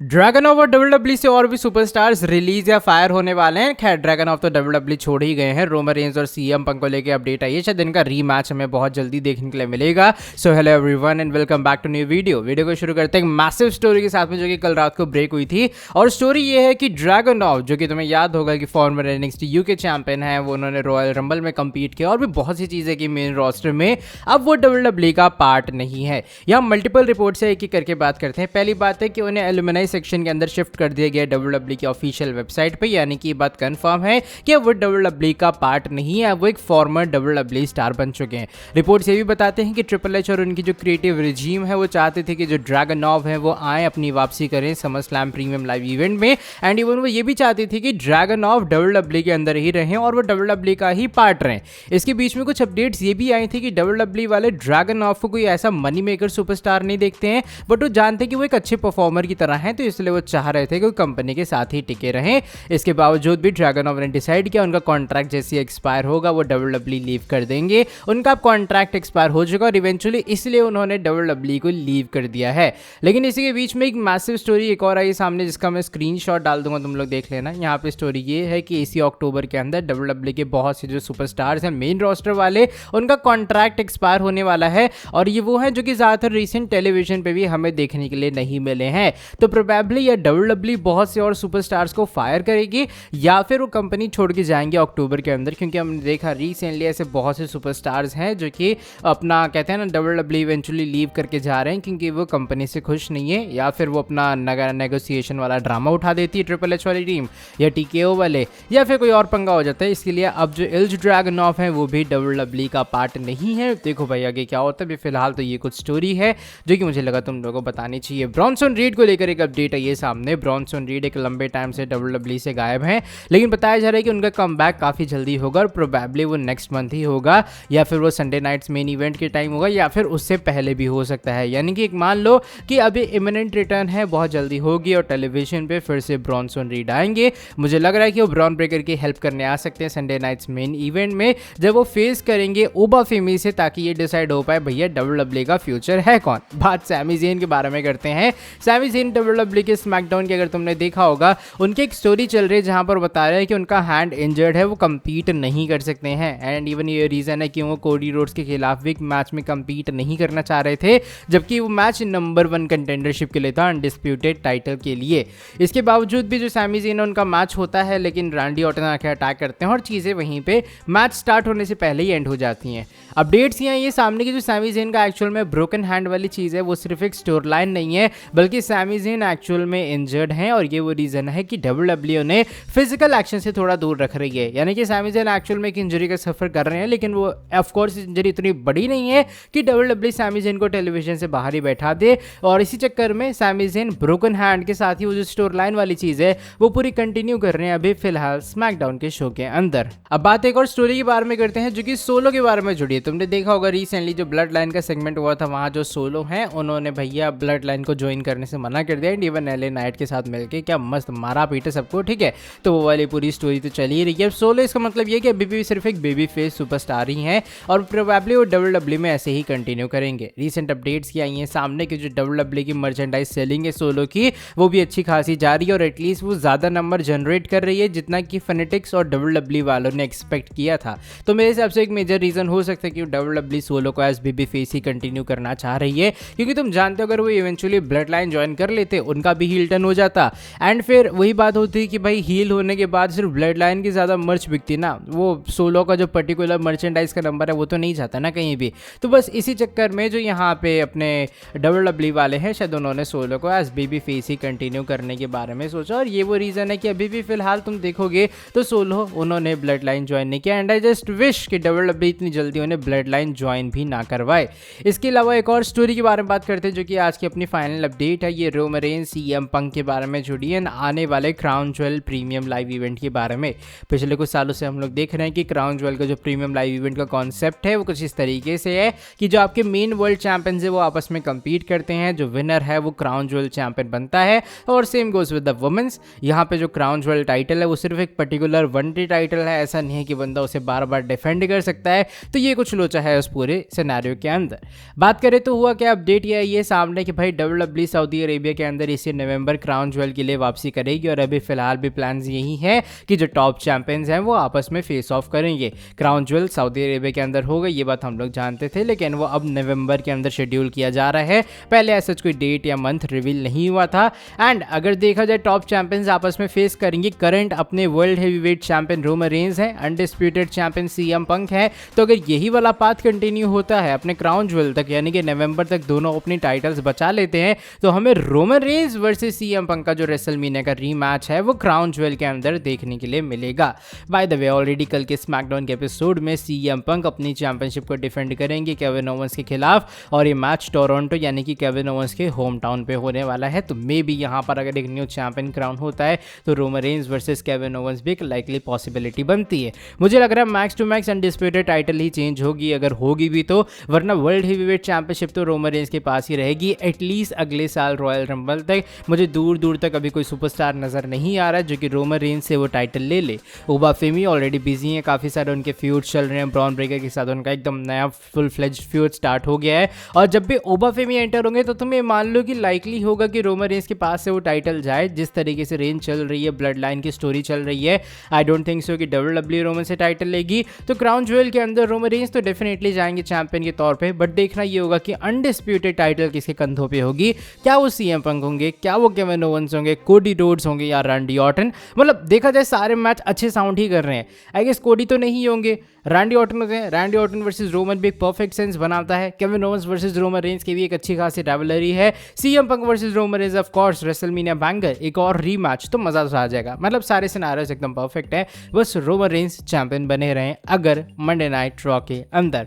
Dragon of और WW से और भी सुपरस्टार्स रिलीज या फायर होने वाले हैं। खैर ड्रैगन ऑफ तो डब्ल्यूडब्ल्यू छोड़ ही गए हैं। रोमन रेंज और सीएम पंक को लेके अपडेट आई है, शायद इनका रीमैच हमें बहुत जल्दी देखने के लिए मिलेगा। So hello everyone and welcome back to new video को शुरू करते हैं मैसिव स्टोरी के साथ में, जो कि कल रात को ब्रेक हुई थी। और स्टोरी ये है कि ड्रैगन ऑफ, जो कि तुम्हें याद होगा कि फॉर्मर एनएक्सटी यूके चैंपियन है, वो उन्होंने रॉयल रंबल में कम्पीट किया और भी बहुत सी चीज़ें की मेन रोस्टर में। अब वो डब्ल्यूडब्ल्यू का पार्ट नहीं है। यहाँ मल्टीपल रिपोर्ट से एक एक करके बात करते हैं। पहली बात है कि उन्हें एलुमनाई सेक्शन के अंदर शिफ्ट कर दिया गया डब्ल्यूडब्ल्यू की ऑफिशियल वेबसाइट पे, यानी कि ये बात कंफर्म है कि वो डब्ल्यूडब्ल्यू का पार्ट नहीं है, वो एक फॉर्मर डब्ल्यूडब्ल्यू स्टार बन चुके हैं। रिपोर्ट्स ये भी बताते हैं कि ट्रिपल एच और उनकी जो क्रिएटिव रिजीम है वो चाहते थे कि जो ड्रैगन ऑफ है वो आए, अपनी वापसी करें summer slam premium live event में। एंड इवन वो ये भी चाहती थी कि ड्रैगन ऑफ डब्ल्यूडब्ल्यू के अंदर ही रहें और वो डब्ल्यूडब्ल्यू का ही पार्ट रहें। इसके बीच में कुछ अपडेट्स ये भी आई थी कि डब्ल्यूडब्ल्यू वाले ड्रैगन ऑफ को कोई ऐसा मनी मेकर सुपरस्टार नहीं देखते हैं, बट वो जानते हैं कि वो एक अच्छे परफॉर्मर की तरह है, तो इसलिए वो चाह रहे थे कि कंपनी के साथ ही टिके रहें। इसके बावजूद भी ड्रैगन ऑफ ने डिसाइड किया उनका कॉन्ट्रैक्ट जैसे एक्सपायर होगा वो डब्ल्यूडब्ल्यू लीव कर देंगे। उनका कॉन्ट्रैक्ट एक्सपायर हो चुका और इवेंचुअली इसलिए उन्होंने डब्ल्यूडब्ल्यू को लीव कर दिया है। लेकिन इसी के बीच में एक मैसिव स्टोरी एक और आई सामने, जिसका मैं स्क्रीनशॉट डाल दूंगा, तुम लोग देख लेना। यहाँ पे स्टोरी ये है कि इसी अक्टूबर के अंदर डब्ल्यूडब्ल्यू के बहुत से जो सुपरस्टार्स हैं मेन रोस्टर वाले, उनका कॉन्ट्रैक्ट एक्सपायर होने वाला है। और ये वो है जो कि ज़्यादातर रिसेंट टेलीविजन पे भी हमें देखने के लिए नहीं मिले हैं। तो प्रोबेबली या डब्ल्यूडब्ल्यू बहुत से और सुपरस्टार्स को फायर करेगी या फिर वो कंपनी छोड़ के जाएंगे अक्टूबर के अंदर, क्योंकि हमने देखा रिसेंटली ऐसे बहुत से सुपरस्टार्स हैं जो कि अपना कहते हैं ना डब्ल्यूडब्ल्यू इवेंचुअली लीव करके जा रहे हैं क्योंकि वो कंपनी से खुश नहीं है, या फिर वो अपना नेगोशिएशन वाला ड्रामा उठा देती है ट्रिपल एच वाली टीम या टीकेओ वाले, या फिर कोई और पंगा हो जाता है। इसके लिए अब जो इल्ज ड्रैगन ऑफ है वो भी डब्ल्यूडब्ल्यू का पार्ट नहीं है। देखो भाई आगे क्या होता है। फिलहाल तो ये कुछ स्टोरी है जो कि मुझे लगा तुम लोगों को बतानी चाहिए। ब्रॉनसन रीड को लेकर एक अपडेट है ये सामने। ब्रॉनसन रीड एक लंबे टाइम से डब्ल्यूडब्ल्यू से गायब हैं, लेकिन बताया जा रहा है कि उनका कमबैक काफ़ी जल्दी होगा और प्रोबेबली वो नेक्स्ट मंथ ही होगा, या फिर वो संडे नाइट्स मेन इवेंट के टाइम होगा, या फिर उससे पहले भी हो सकता है। यानी कि एक मान लो कि अभी इमिनेंट रिटर्न है, बहुत जल्दी होगी और टेलीविजन पे फिर से ब्रॉनसन रीड आएंगे। मुझे लग रहा है कि वो ब्रॉन ब्रेकर की हेल्प करने आ सकते हैं संडे नाइट्स मेन इवेंट में, जब वो फेस करेंगे ओबा फेमी से, ताकि ये डिसाइड हो पाए भैया डब्ल्यूडब्ल्यू का फ्यूचर है कौन। बात सैमी ज़ेन के बारे में करते हैं। सैमी ज़ेन डब्ल्यूडब्ल्यू के स्मैकडाउन की अगर तुमने देखा होगा, उनकी एक स्टोरी चल रही है जहां पर बता रहे हैं कि उनका हैंड इंजर्ड है, वो compete नहीं कर सकते हैं। एंड इवन ये रीज़न है कि वो कोडी रोड्स के खिलाफ भी मैच में compete नहीं करना चाह रहे थे, जबकि वो मैच नंबर 1 कंटेंडरशिप के लिए था, अनडिस्प्यूटेड टाइटल के लिए। इसके बावजूद भी जो सैमी ज़ेन उनका मैच होता है, लेकिन रैंडी ऑर्टन आके अटैक करते हैं और चीज़ें वहीं पे मैच स्टार्ट होने से पहले ही एंड हो जाती हैं। अपडेट्स यहाँ ये सामने की जो सैमी ज़ेन का एक्चुअल में ब्रोकन हैंड वाली चीज़ है, वो सिर्फ एक स्टोरी लाइन नहीं है, बल्कि सैमी ज़ेन एक्चुअल में इंजर्ड हैं और ये वो रीज़न है कि डब्ल्यूडब्ल्यू ने फिजिकल एक्शन से थोड़ा दूर रख रही है। यानी कि सैमी ज़ेन एक्चुअल में एक इंजरी का सफर कर रहे हैं, लेकिन वो ऑफ कोर्स इंजरी इतनी बड़ी नहीं है कि डब्ल्यूडब्ल्यू सैमी ज़ेन को टेलीविजन से बाहर ही बैठा दे। और इसी चक्कर में सैमी ज़ेन ब्रोकन हैंड के साथ ही वो जो स्टोरी लाइन वाली चीज़ है वो पूरी कंटिन्यू कर रहे हैं अभी फिलहाल स्मैकडाउन के शो के अंदर। अब बात एक और स्टोरी के बारे में करते हैं जो कि सोलो के बारे में जुड़ी है। तुमने देखा होगा रिसेंटली जो ब्लड लाइन का सेगमेंट हुआ था, वहाँ जो सोलो है उन्होंने भैया ब्लड लाइन को ज्वाइन करने से मना कर दिया। एंड इवन एलए नाइट के साथ मिलकर क्या मस्त मारा पीटे सबको, ठीक है। तो वो वाली पूरी स्टोरी तो चली ही रही है। सोलो इसका मतलब ये कि अभी भी सिर्फ एक बेबी फेस सुपरस्टार ही हैं और प्रोबेबली वो डब्ल्यूडब्ल्यू में ऐसे ही कंटिन्यू करेंगे। रीसेंट अपडेट्स की आई हैं सामने कि जो डब्ल्यूडब्ल्यू की मर्चेंडाइज सेलिंग है सोलो की, वो भी अच्छी खासी जा रही है और एटलीस्ट वो ज़्यादा नंबर जनरेट कर रही है जितना कि फनेटिक्स और डब्ल्यूडब्ल्यू वालों ने एक्सपेक्ट किया था। तो मेरे हिसाब से एक मेजर रीज़न हो सकता है कि डब्ल्यूडब्ल्यू सोलो को एज बेबी फेस ही कंटिन्यू करना चाह रही है, क्योंकि तुम जानते हो अगर वो इवेंचुअली ब्लड लाइन ज्वाइन कर लेते उनका भी हील टर्न हो जाता। एंड फिर वही बात होती है कि भाई हील होने के बाद सिर्फ ब्लड लाइन की ज़्यादा मर्च बिकती ना, वो सोलो का जो पर्टिकुलर मर्चेंडाइज का नंबर है वो तो नहीं जाता ना कहीं भी। तो बस इसी चक्कर में जो यहाँ पे अपने डब्ल्यूडब्ल्यू वाले हैं, शायद उन्होंने सोलो को एज बेबी फेस ही कंटिन्यू करने के बारे में सोचा। और ये वो रीज़न है कि अभी भी फिलहाल तुम देखोगे तो सोलो उन्होंने ब्लड लाइन ज्वाइन नहीं किया। एंड आई जस्ट विश कि डब्ल्यूडब्ल्यू इतनी जल्दी उन्हें ब्लड लाइन ज्वाइन भी ना करवाए। इसके अलावा एक और स्टोरी के बारे में बात करते हैं जो कि आज की अपनी फाइनल अपडेट है। ये रोमन रेंज सीएम पंक के बारे में जुड़ी है आने वाले crown jewel premium live event के बारे में। पिछले कुछ सालों से हम लोग देख रहे हैं कि क्राउन ज्वेल का जो प्रीमियम लाइव इवेंट का कॉन्सेप्ट है वो कुछ इस तरीके से है कि जो आपके मेन वर्ल्ड चैंपियंस है वो आपस में compete करते हैं, जो विनर है वो क्राउन ज्वेल चैंपियन बनता है। और same goes with the women's. यहाँ पे जो क्राउन ज्वेल टाइटल है वो सिर्फ एक पर्टिकुलर वन डे टाइटल है, ऐसा नहीं है कि बंदा उसे बार बार डिफेंड कर सकता है। तो ये कुछ लोचा है उस पूरे सिनेरियो के अंदर। बात करें तो हुआ क्या, अपडेट ये है ये सामने कि भाई डब्ल्यूडब्ल्यू सऊदी अरेबिया के अंदर अक्टूबर इसी नवंबर क्राउन ज्वेल के लिए वापसी करेगी और अभी फिलहाल भी प्लान्स यही है कि जो टॉप चैंपियंस हैं वो आपस में फेस ऑफ करेंगे। क्राउन ज्वेल सऊदी अरेबिया के अंदर होगा, ये बात हम लोग जानते थे, लेकिन वो अब नवंबर के अंदर शेड्यूल किया जा रहा है। पहले ऐसा कोई डेट या मंथ रिवील नहीं हुआ था। एंड अगर देखा जाए टॉप चैंपियंस आपस में फेस करेंगे, करंट अपने world heavyweight champion Roman Reigns हैं, अनडिस्प्यूटेड चैंपियन सीएम पंक है। तो अगर यही वाला पाथ कंटिन्यू होता है अपने क्राउन ज्वेल तक, यानी कि नवंबर तक दोनों अपनी टाइटल्स बचा लेते हैं, तो हमें Roman Reigns versus CM Punk का जो रेसलमेनिया का रीमैच है वो क्राउन ज्वेल के अंदर देखने के लिए मिलेगा। बाय द वे ऑलरेडी कल के स्मैकडाउन के एपिसोड में सीएम पंक अपनी चैंपियनशिप को डिफेंड करेंगे केविन ओवेंस के खिलाफ, और ये मैच टोरंटो यानी कि केविन ओवेंस के होम टाउन पे होने वाला है। तो मे बी यहाँ पर अगर एक न्यू चैंपियन क्राउन होता है तो Roman range versus Kevin Owens भी एक लाइकली पॉसिबिलिटी बनती है। मुझे लग रहा है max to max undisputed title ही चेंज होगी, अगर होगी भी तो, वरना वर्ल्ड हेवीवेट चैंपियनशिप तो रोमन रेंज के पास ही रहेगी एटलीस्ट अगले साल रॉयल रंबल तक। मुझे दूर दूर तक अभी कोई सुपरस्टार नजर नहीं आ रहा है जो कि रोमन रेंज से वो टाइटल ले ले। ओबा फेमी ऑलरेडी बिजी हैं, काफ़ी सारे उनके फ्यूड्स चल रहे हैं, ब्रॉन ब्रेकर के साथ उनका एकदम नया फुल फ्लेज्ड फ्यूड स्टार्ट हो गया है। और जब भी ओबा फेमी एंटर होंगे तो तुम्हें मान लो कि लाइकली होगा कि रोमन रेंज के पास से वो टाइटल जाए। जिस तरीके से रेंज चल रही है, ब्लड लाइन की स्टोरी चल रही है, आई डोंट थिंक सो कि डब्ल्यूडब्ल्यूई रोमन से टाइटल लेगी। तो क्राउन ज्वेल के अंदर रोमन रेंज तो डेफिनेटली जाएंगे चैंपियन के तौर पे, बट देखना ये होगा कि अनडिस्प्यूटेड टाइटल किसके कंधों पे होगी। क्या वो सीएम पंक होंगे, क्या वो केविन ओवेंस होंगे, कोडी रोड्स होंगे या रैंडी ऑर्टन। मतलब देखा जाए सारे मैच अच्छे साउंड ही कर रहे हैं। आई गेस कोडी तो नहीं होंगे, रैंडी ऑर्टन होते हैं। रैंडी ऑर्टन वर्सेस रोमन भी एक परफेक्ट सेंस बनाता है। Kevin Owens versus Roman Reigns की भी एक अच्छी खासी राइवलरी है। CM Punk versus Roman Reigns of course WrestleMania banger, एक और रीमैच तो मजा तो आ जाएगा। मतलब सारे सिनारियोस एकदम परफेक्ट है, बस रोमन रेंज चैंपियन बने रहें अगर मंडे नाइट रॉ के अंदर।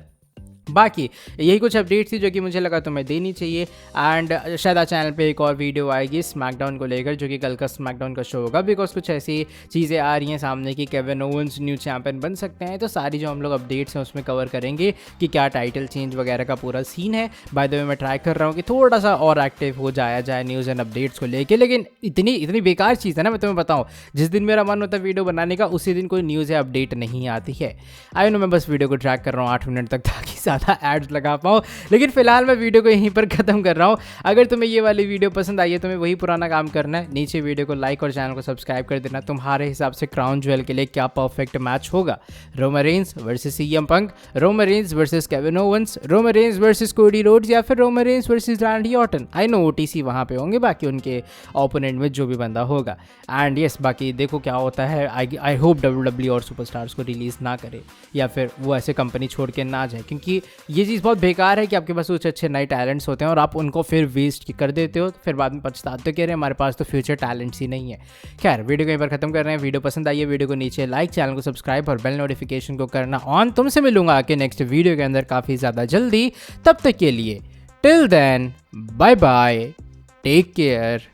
बाकी यही कुछ अपडेट्स थी जो कि मुझे लगा तुम्हें देनी चाहिए। एंड शायद आज चैनल पे एक और वीडियो आएगी स्मैकडाउन को लेकर, जो कि कल का स्मैकडाउन का शो होगा, बिकॉज कुछ ऐसी चीज़ें आ रही हैं सामने कि केविन ओवेंस न्यू चैंपियन बन सकते हैं। तो सारी जो हम लोग अपडेट्स हैं उसमें कवर करेंगे कि क्या टाइटल चेंज वगैरह का पूरा सीन है। बाय द वे मैं ट्राई कर रहा हूँ कि थोड़ा सा और एक्टिव हो जाया जाए न्यूज़ एंड अपडेट्स को लेकर, लेकिन इतनी बेकार चीज़ है ना, मैं तुम्हें बताऊँ, जिस दिन मेरा मन होता है वीडियो बनाने का उसी दिन कोई न्यूज़ या अपडेट नहीं आती है। आई नो मैं बस वीडियो को ट्रैक कर रहा हूँ 8 मिनट तक ताकि ज़्यादा एड्स लगा पाऊँ, लेकिन फिलहाल मैं वीडियो को यहीं पर खत्म कर रहा हूँ। अगर तुम्हें ये वाली वीडियो पसंद आई है तो तुम्हें वही पुराना काम करना है, नीचे वीडियो को लाइक और चैनल को सब्सक्राइब कर देना। तुम्हारे हिसाब से क्राउन ज्वेल के लिए क्या परफेक्ट मैच होगा? Roman Reigns versus CM Punk, Roman Reigns versus Kevin Owens, Roman Reigns versus Cody Rhodes, या फिर Roman Reigns versus Randy Orton? I know OTC वहाँ पे होंगे बाकी उनके ओपोनेंट में जो भी बंदा होगा। एंड यस, बाकी देखो क्या होता है। आई होप डब्ल्यूडब्ल्यूई और सुपरस्टार्स को रिलीज़ ना करे या फिर वो ऐसे कंपनी छोड़ के ना जाए, क्योंकि ये चीज़ बहुत बेकार है कि आपके पास कुछ अच्छे नए टैलेंट्स होते हैं और आप उनको फिर वेस्ट कर देते हो, फिर बाद में पछताते हो, कह रहे हैं हमारे पास तो फ्यूचर टैलेंट्स ही नहीं है। खैर वीडियो को यहीं पर खत्म कर रहे हैं। वीडियो पसंद आई है वीडियो को नीचे लाइक, चैनल को सब्सक्राइब और बेल नोटिफिकेशन को करना ऑन। तुमसे मिलूंगा आके नेक्स्ट वीडियो के अंदर काफ़ी ज़्यादा जल्दी। तब तक के लिए till then bye bye, take care.